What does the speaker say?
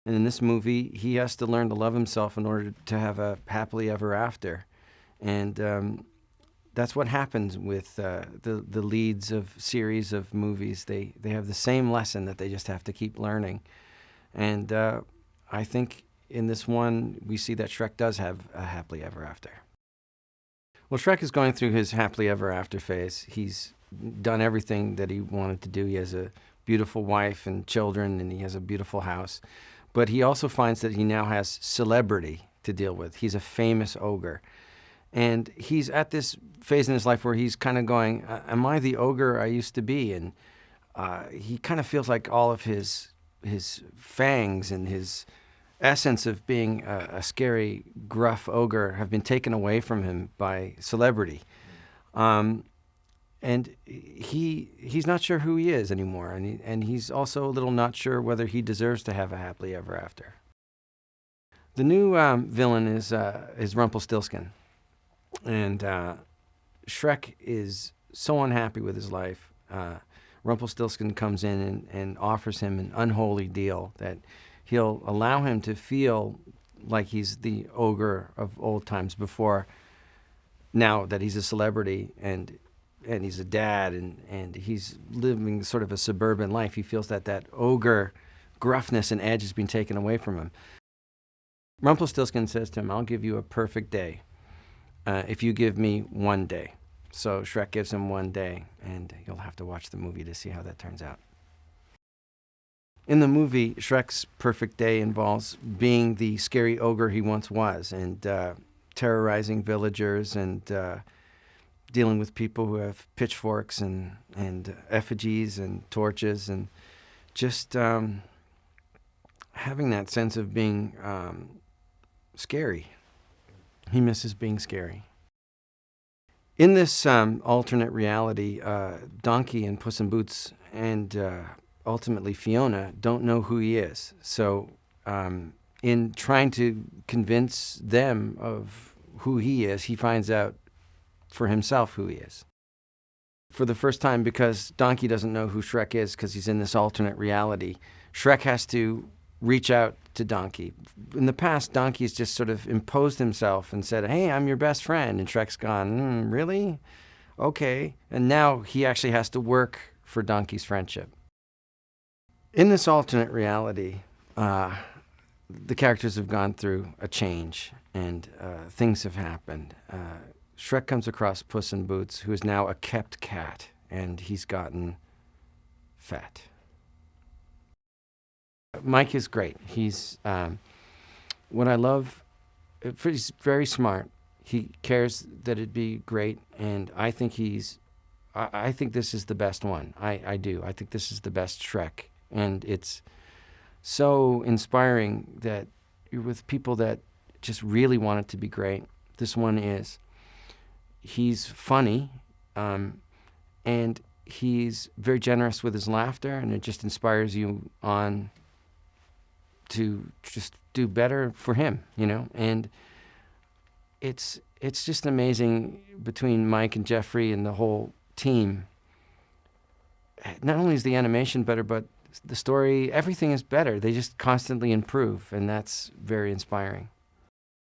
And in this movie, he has to learn to love himself in order to have a happily ever after. And that's what happens with the leads of series of movies. They have the same lesson that they just have to keep learning. And I think in this one, we see that Shrek does have a happily ever after. Well, Shrek is going through his happily ever after phase. He's done everything that he wanted to do. He has a beautiful wife and children, and he has a beautiful house. But he also finds that he now has celebrity to deal with. He's a famous ogre. And he's at this phase in his life where he's kind of going, am I the ogre I used to be? And he kind of feels like all of his fangs and his essence of being a scary, gruff ogre have been taken away from him by celebrity. And he's not sure who he is anymore. And he's also a little not sure whether he deserves to have a happily ever after. The new villain is Rumpelstiltskin. And Shrek is so unhappy with his life. Rumpelstiltskin comes in and offers him an unholy deal that he'll allow him to feel like he's the ogre of old times before, now that he's a celebrity and he's a dad and he's living sort of a suburban life. He feels that ogre gruffness and edge has been taken away from him. Rumpelstiltskin says to him, I'll give you a perfect day if you give me 1 day. So Shrek gives him 1 day, and you'll have to watch the movie to see how that turns out. In the movie, Shrek's perfect day involves being the scary ogre he once was and terrorizing villagers and dealing with people who have pitchforks and effigies and torches and just having that sense of being scary. He misses being scary. In this alternate reality, Donkey and Puss in Boots and ultimately Fiona don't know who he is. So in trying to convince them of who he is, he finds out for himself who he is. For the first time, because Donkey doesn't know who Shrek is because he's in this alternate reality, Shrek has to reach out to Donkey. In the past, Donkey's just sort of imposed himself and said, hey, I'm your best friend. And Shrek's gone, really? Okay. And now he actually has to work for Donkey's friendship. In this alternate reality, the characters have gone through a change and things have happened. Shrek comes across Puss in Boots, who is now a kept cat, and he's gotten fat. Mike is great. He's what I love. He's very smart. He cares that it'd be great, and I think I think this is the best one. I do. I think this is the best Shrek, and it's so inspiring that you're with people that just really want it to be great. This one is. He's funny, and he's very generous with his laughter, and it just inspires you on to just do better for him, you know. And it's just amazing between Mike and Jeffrey and the whole team. Not only is the animation better, but the story, everything is better. They just constantly improve, and that's very inspiring.